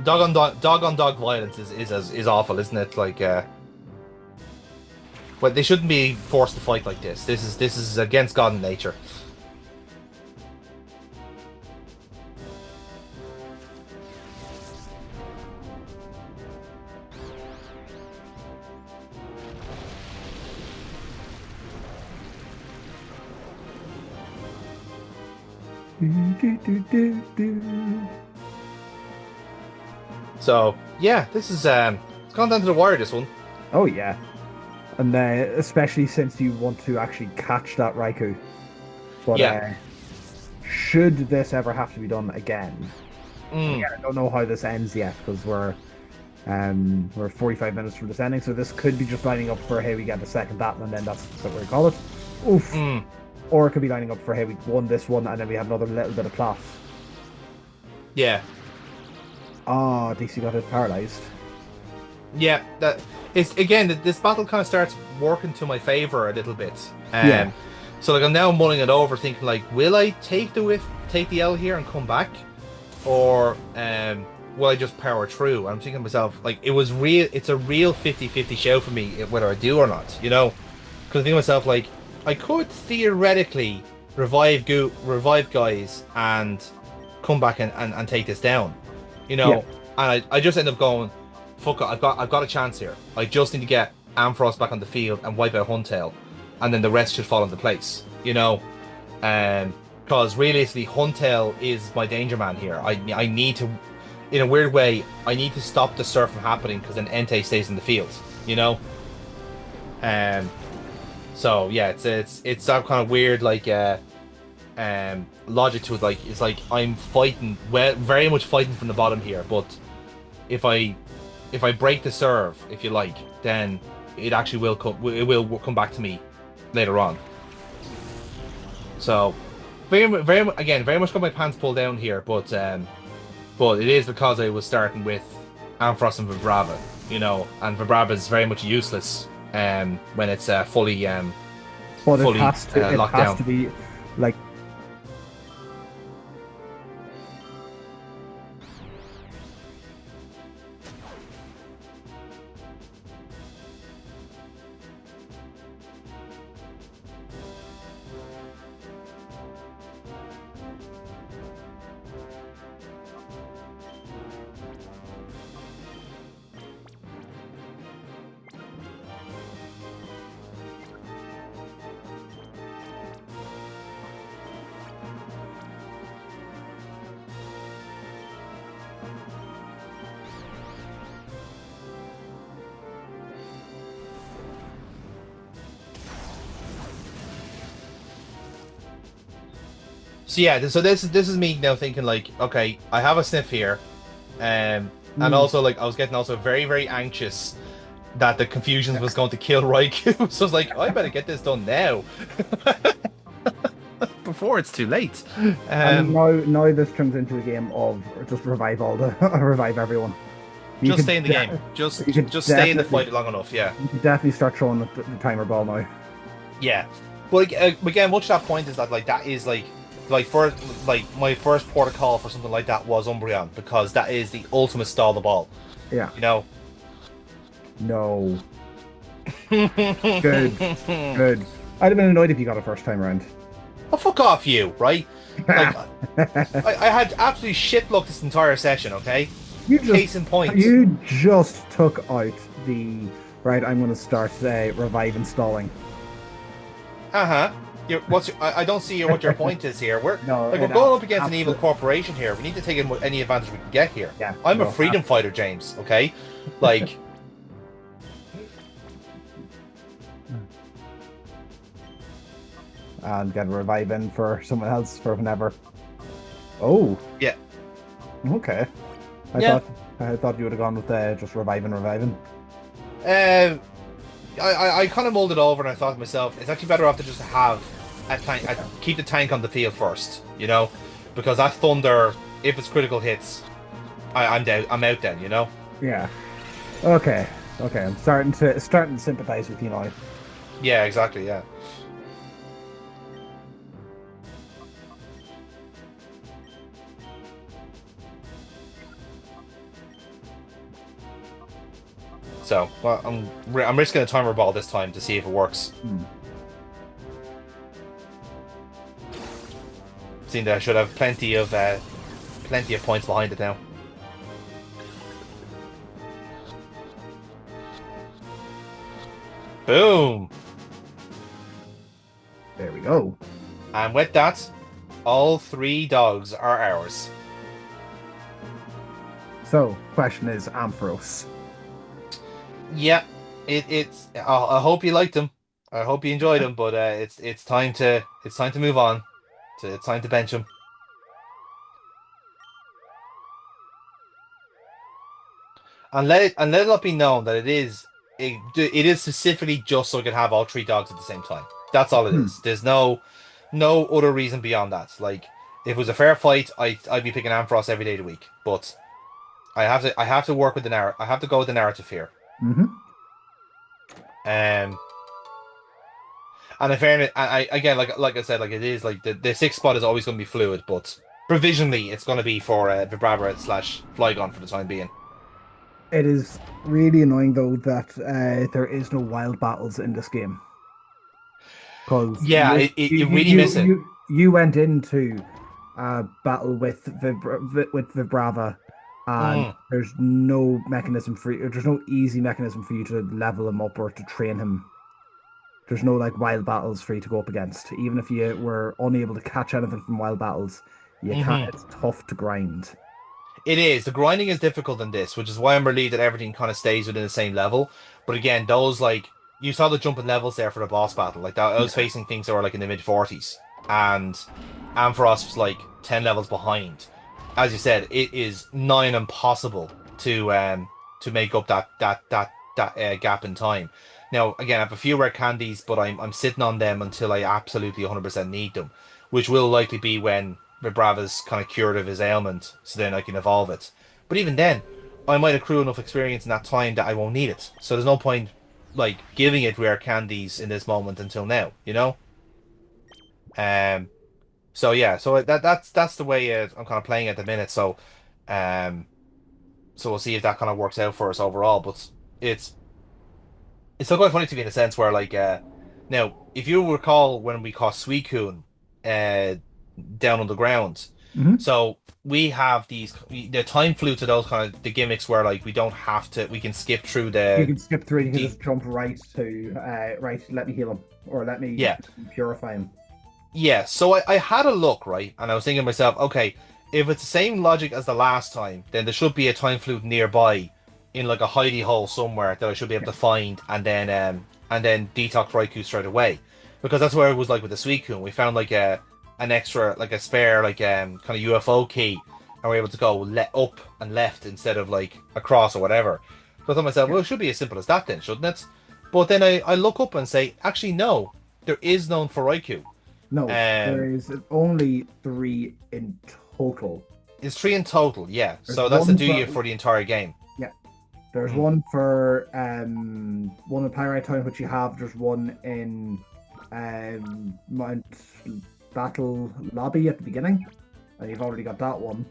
dog violence is awful, isn't it? Like, but they shouldn't be forced to fight like this. This is against God and nature. So yeah, this is it's gone down to the wire. This one. Oh yeah, and especially since you want to actually catch that Raikou. But Yeah. should this ever have to be done again? And Mm. again, I don't know how this ends yet because we're 45 minutes from this ending, so this could be just lining up for hey we get the second that and then that's what we call it. Oof. Mm. Or it could be lining up for hey we won this one and then we have another little bit of plot. Yeah. Ah, DC got it paralyzed. Yeah. That is again. This battle kind of starts working to my favor a little bit. Yeah. So like I'm now mulling it over, thinking like, will I take the L here and come back, or will I just power through? I'm thinking to myself like it's a real 50-50 show for me whether I do or not. You know, because I think to myself like I could theoretically revive guys and come back and take this down. You Yeah. know, and I just end up going, fuck it, I've got a chance here. I just need to get Ampharos back on the field and wipe out Huntail, and then the rest should fall into place. You know, because realistically, Huntail is my danger man here. I need to, in a weird way, I need to stop the surf from happening because then Entei stays in the field. You know, um. So yeah, it's that kind of weird like logic to it. Like it's like I'm fighting, well, very much fighting from the bottom here, but if I break the serve, if you like, then it actually will come back to me later on. So very much got my pants pulled down here, but it is because I was starting with Ampharos and Vibrava, you know, and Vibrava is very much useless when it's But fully it locked has down. to be like So yeah, so this is me now thinking like, okay, I have a sniff here, and mm, also like I was getting also very anxious that the confusions was going to kill Raikou. So I was like, I better get this done now before it's too late. and Um, now this turns into a game of just revive all the revive everyone. You just could stay in the game. you could Just stay in the definitely fight long enough. Yeah, start throwing the timer ball now. yeah. But again, much to that point is that like that is like for like my first port of call for something like that was Umbreon because that is the ultimate stall the ball. Yeah. You know. No. Good. Good. I'd have been annoyed if you got it first time around. Oh, fuck off you, right? Like, I had absolutely shit luck this entire session, okay? You Case in point. just took out the right. I'm going to start revive installing. Uh-huh. I don't see what your point is here. No, We're it going up against an evil absolutely. corporation here. We need to take any advantage we can get here. Yeah. I'm a No. freedom fighter, James, okay? Like, And get a revive in for someone else for whenever. Oh, yeah. okay. I Yeah. thought you would have gone with just reviving. Um, I kind of mulled it over and I thought to myself, it's actually better off to just have a tank, keep the tank on the field first, you know? Because that Thunder, if it's critical hits, I'm out then, you know? Yeah. Okay. Okay. I'm starting to sympathize with you now. Yeah, exactly, yeah. So, well, I'm risking a timer ball this time to see if it works. Seeing that I should have plenty of points behind it now. Boom! There we go. And with that, all 3 dogs are ours. So, question is Ampharos. Yeah, it's. I hope you liked them. I hope you enjoyed them. But it's time to move on. It's time to bench them. And let it not be known that it is specifically just so I can have all 3 dogs at the same time. That's all it is. There's no other reason beyond that. Like, if it was a fair fight, I'd be picking Ampharos every day of the week. But I have to work with the narrative. I have to go with the narrative here. And in fairness, I again, like I said, like, it is like the 6th spot is always going to be fluid, but provisionally it's going to be for Vibrava / Flygon for the time being. It is really annoying though that there is no wild battles in this game. Because you really miss it. You went into a battle with Vibrava, and there's no mechanism for you. There's no easy mechanism for you to level him up or to train him. There's no like wild battles for you to go up against. Even if you were unable to catch anything from wild battles, you can't. It's tough to grind. It is. The grinding is difficult in this, which is why I'm relieved that everything kind of stays within the same level. But again, those, like, you saw the jump in levels there for the boss battle. Like, that, I was facing things that were like in the mid-40s, and Ampharos was like 10 levels behind. As you said, it is nigh on impossible to make up that gap in time. Now, again, I have a few rare candies, but I'm sitting on them until I absolutely 100% need them, which will likely be when Vibrava's kind of cured of his ailment, so then I can evolve it. But even then, I might accrue enough experience in that time that I won't need it. So there's no point, like, giving it rare candies in this moment until now, you know? So yeah, so that's the way I'm kind of playing at the minute. So we'll see if that kind of works out for us overall. But it's still quite funny to me in a sense where, like, now, if you recall when we caught Suicune down on the ground, so we have the time flute to those kind of the gimmicks where, like, we don't have to, we can skip through the. You can skip through and you can just jump right to right. Let me heal him, or let me purify him. Yeah, so I had a look, right, and I was thinking to myself, okay, if it's the same logic as the last time, then there should be a time flute nearby in, like, a hidey hole somewhere that I should be able to find, and then detox Raikou straight away, because that's where it was like with the Suicune. We found like an extra, like a spare, like kind of UFO key, and we're able to go up and left instead of like across or whatever. So I thought to myself, well, it should be as simple as that then, shouldn't it? But then I look up and say, actually, no, there is none for Raikou. No, there is only 3 in total. It's 3 in total, yeah. So that's to do you for the entire game. Yeah. There's one for one in Pyrite Town, which you have. There's one in Mount Battle Lobby at the beginning, and you've already got that one.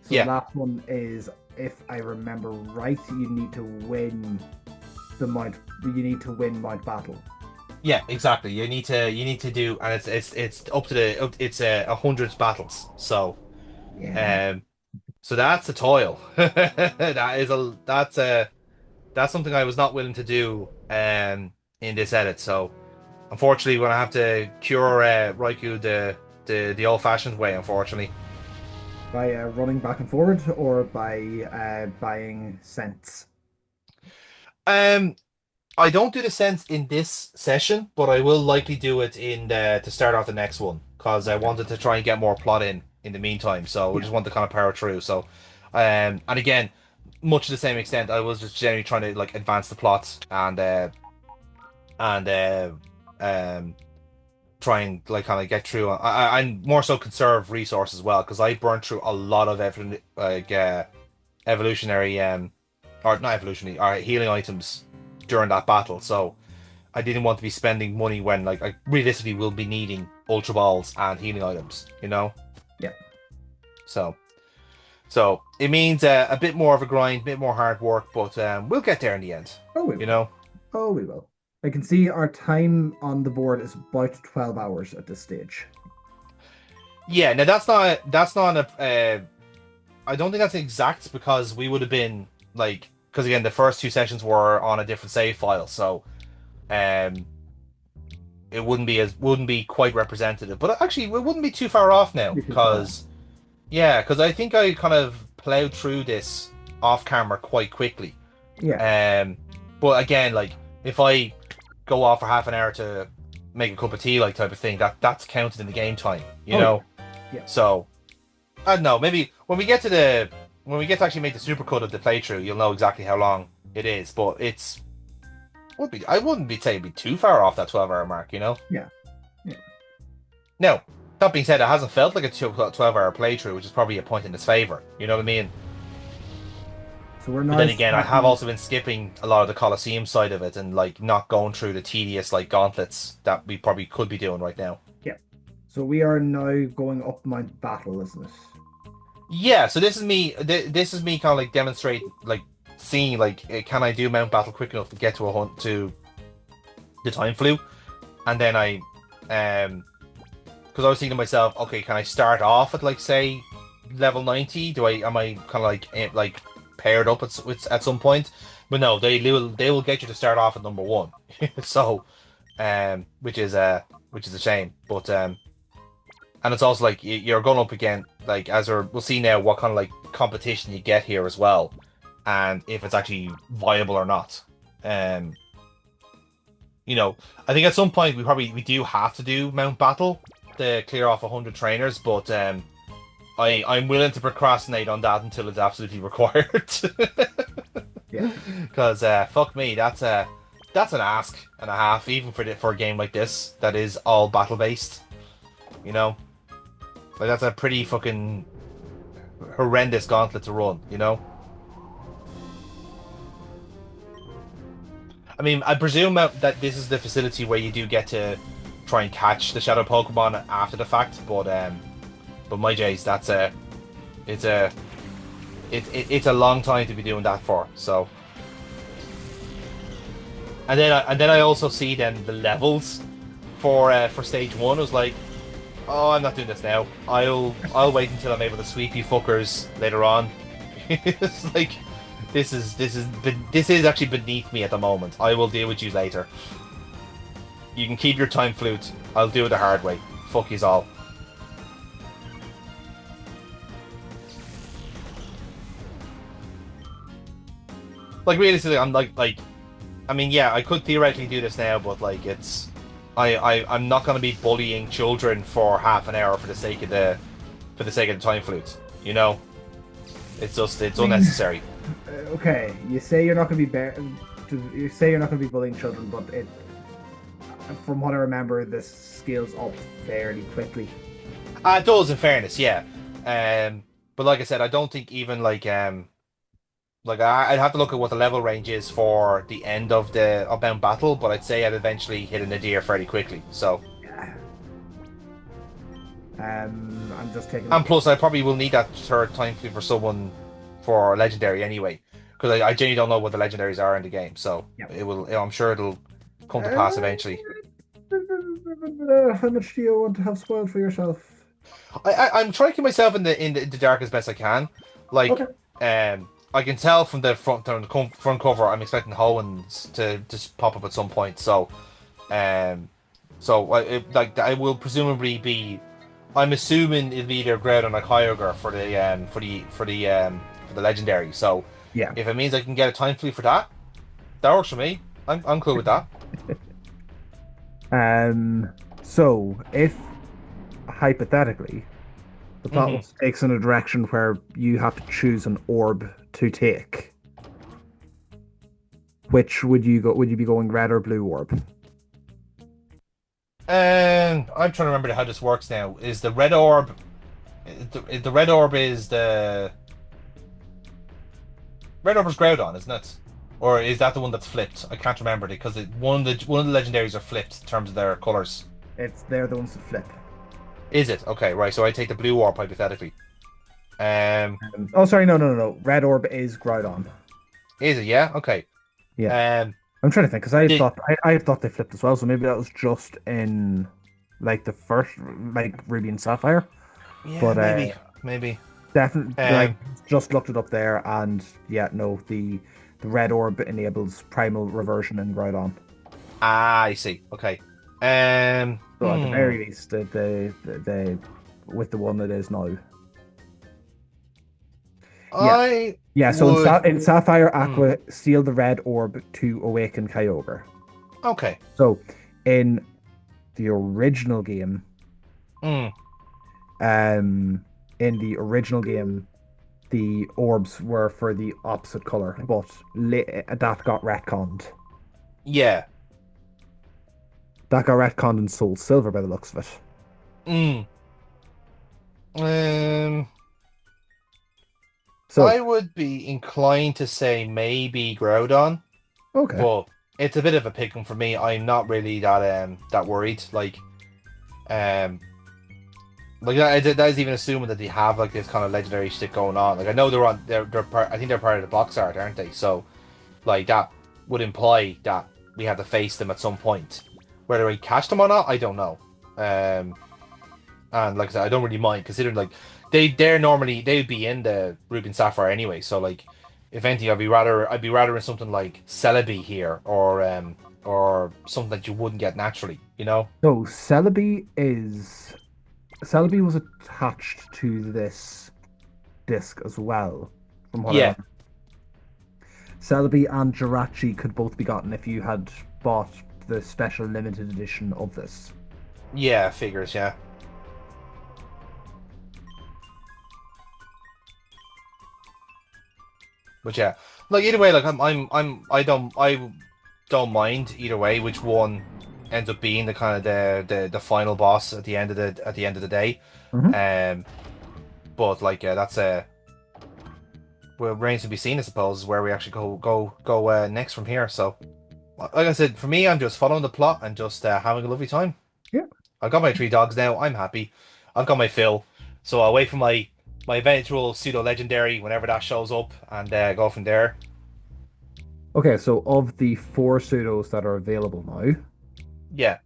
So the last one is, if I remember right, you need to win Mount Battle. Yeah, exactly. You need to do, and it's up to it's 100 battles. So, so that's a toil. That's something I was not willing to do in this edit. So, unfortunately, we're gonna have to cure Raikou the old-fashioned way. Unfortunately, by running back and forward, or by buying cents. I don't do the sense in this session, but I will likely do it to start off the next one, because I wanted to try and get more plot in the meantime. So we just want to kind of power through. So, and again, much to the same extent, I was just generally trying to, like, advance the plot and try and, like, kind of get through. I more so conserve resources as well, because I burned through a lot of evolutionary or not evolutionary, or healing items during that battle, so I didn't want to be spending money when, like, I realistically will be needing Ultra Balls and healing items, you know? Yeah. So So it means a bit more of a grind, a bit more hard work, but we'll get there in the end. Oh, we You will. know? Oh, we will. I can see our time on the board is about 12 hours at this stage. Yeah. Now that's not a. I don't think that's exact because we would have been like because again the first two sessions were on a different save file, so um it wouldn't be quite representative. But actually, it wouldn't be too far off now Be too far off. because yeah, because I think I kind of plowed through this off camera quite quickly. Yeah. Um, but again, like if I go off for half an hour to make a cup of tea, like type of thing, that's counted in the game time, you Oh, yeah. know. Yeah. So I don't know. Maybe when we get to actually make the supercut of the playthrough, you'll know exactly how long it is. But would be I wouldn't be saying it'd be too far off that 12-hour mark, you know. Yeah. Yeah. Now, that being said, it hasn't felt like a 12-hour playthrough, which is probably a point in its favor. You know what I mean? So we're But now then again, I have starting. also been skipping a lot of the Colosseum side of it and like not going through the tedious like gauntlets that we probably could be doing right now. Yeah. So we are now going up Mount Battle, isn't it? Yeah, so this is me. This is me kind of like demonstrate, like seeing, like can I do Mount Battle quick enough to get to a hunt to the time flu, and then because I was thinking to myself, okay, can I start off at like say level 90? Am I kind of like like paired up at some point? But no, they will get you to start off at number one, so which is a shame, but and it's also like you're going up again, like we'll see now what kind of like competition you get here as well, and if it's actually viable or not. Um, I think at some point we do have to do Mount Battle to clear off 100 trainers, but I'm willing to procrastinate on that until it's absolutely required. Yeah. Because fuck me, that's an ask and a half, even for a game like this that is all battle based. You know. Like that's a pretty fucking horrendous gauntlet to run, you know? I mean, I presume that this is the facility where you do get to try and catch the shadow Pokemon after the fact, but my Jays, it's a it's a long time to be doing that for. So, and then I also see then the levels for stage one. I was like, oh, I'm not doing this now. I'll wait until I'm able to sweep you fuckers later on. It's like this is actually beneath me at the moment. I will deal with you later. You can keep your time flute. I'll do it the hard way. Fuck yous all. Like realistically, I'm like I mean, yeah, I could theoretically do this now, but like I'm not going to be bullying children for half an hour for the sake of the time flute. You know, it's I mean, unnecessary. okay, you say you're not going to be you say you're not going to be bullying children, but from what I remember, this scales up fairly quickly. It does, in fairness, yeah. But like I said, I don't think even like I'd have to look at what the level range is for the end of the Mount Battle, but I'd say I'd eventually hit a nadir fairly quickly. So, Yeah. I'm just taking. and plus, I probably will need that third time flute for someone for legendary anyway, because I genuinely don't know what the legendaries are in the game. So Yeah. it will. I'm sure it'll come to pass eventually. How much do you want to have spoiled for yourself? I'm trying to keep myself in the dark as best I can. Like, Okay. I can tell from the front cover, I'm expecting Howens to just pop up at some point. So, I will presumably be. I'm assuming it'll be either Groudon or Kyogre for the legendary. So, Yeah. if it means I can get a time flea for that, that works for me. I'm cool with that. So if hypothetically the plot Mhm. takes in a direction where you have to choose an orb to take, which would you go? Would you be going red or blue orb? I'm trying to remember how this works now. Is the red orb? The red orb is the red orb is Groudon, isn't it? Or is that the one that's flipped? I can't remember it because one of the legendaries are flipped in terms of their colors. They're the ones that flip. Is it? Okay, right. So I take the blue orb hypothetically. Oh, sorry, no. Red orb is Groudon. Is it? Yeah. Okay. Yeah. Um. I'm trying to think because I Did, thought I thought they flipped as well, so maybe that was just in like the first like Ruby and Sapphire. yeah. But Maybe. definitely like Um. just looked it up there, and yeah, no, the red orb enables primal reversion in Groudon. I see. Okay. So at the very least, the with the one it is now. Yeah, I yeah. So would. In Sapphire Hmm. Aqua, seal the red orb to awaken Kyogre. Okay. So in the original game, Hmm. um, in the original game, the orbs were for the opposite color, but that got retconned. Yeah. That got retconned in Soul Silver by the looks of it. Hmm. Um. So, I would be inclined to say maybe Groudon, okay. but it's a bit of a pick 'em for me. I'm not really that worried. Um that is even assuming that they have like this kind of legendary shit going on. Like I know they're part. I think they're part of the box art, aren't they? So like that would imply that we have to face them at some point. Whether we catch them or not, I don't know. Um, and like I said, I don't really mind considering like they'd be in the Ruby and Sapphire anyway. So like if anything, I'd be rather in something like Celebi here or something that you wouldn't get naturally. You know? So Celebi was attached to this disc as well, from what I Yeah, remember. Celebi and Jirachi could both be gotten if you had bought the special limited edition of this. yeah, figures, yeah. But yeah, like either way, like I don't mind either way which one ends up being the kind of the final boss at the end of the day. Hmm. Um, but like that's well remains to be seen, I suppose, where we actually go next from here. So, like I said, for me, I'm just following the plot and just having a lovely time. Yeah. I've got my three dogs now. I'm happy. I've got my fill. So I'll wait for my eventual pseudo legendary whenever that shows up and go from there. Okay, so of the four pseudos that are available now, Yeah.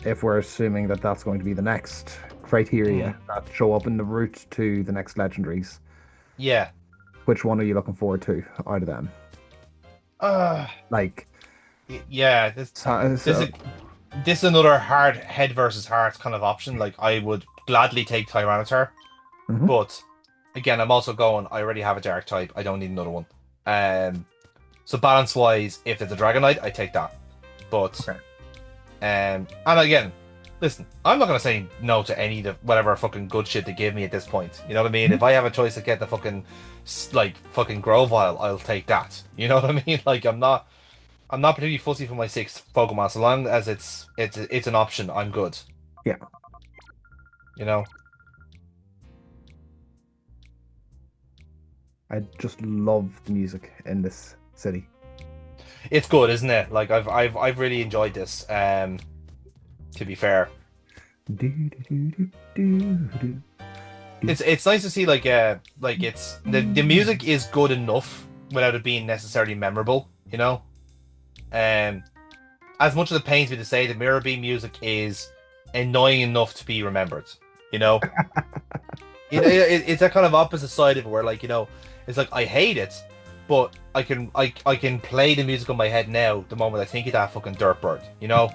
if we're assuming that that's going to be the next Mm. criteria that show up in the route to the next legendaries, Yeah. which one are you looking forward to out of them? Uh, Like, yeah. This is so, this is another hard head versus heart kind of option. Like I would gladly take Tyranitar, mhm. but again, I'm also going. I already have a Dark type. I don't need another one. Um. So balance wise, if there's a Dragonite, I take that. But Okay. and again, listen, I'm not gonna say no to any of the whatever fucking good shit they give me at this point. You know what I mean? Mhm. If I have a choice to get the fucking like fucking Grovyle, I'll take that. You know what I mean? Like I'm not particularly fussy for my sixth Pokemon, so long as it's an option, I'm good. Yeah, You know? I just love the music in this city. It's good, isn't it? Like I've really enjoyed this, to be fair. Do, do, do, do, do, do. It's nice to see like it's the music is good enough without it being necessarily memorable, you know? Um as much as it pains me to say, the Mirror Beam music is annoying enough to be remembered. You know, it's that kind of opposite side of it where, like, you know, it's like I hate it, but I can play the music on my head now the moment I think of that fucking Dirtbird. You know,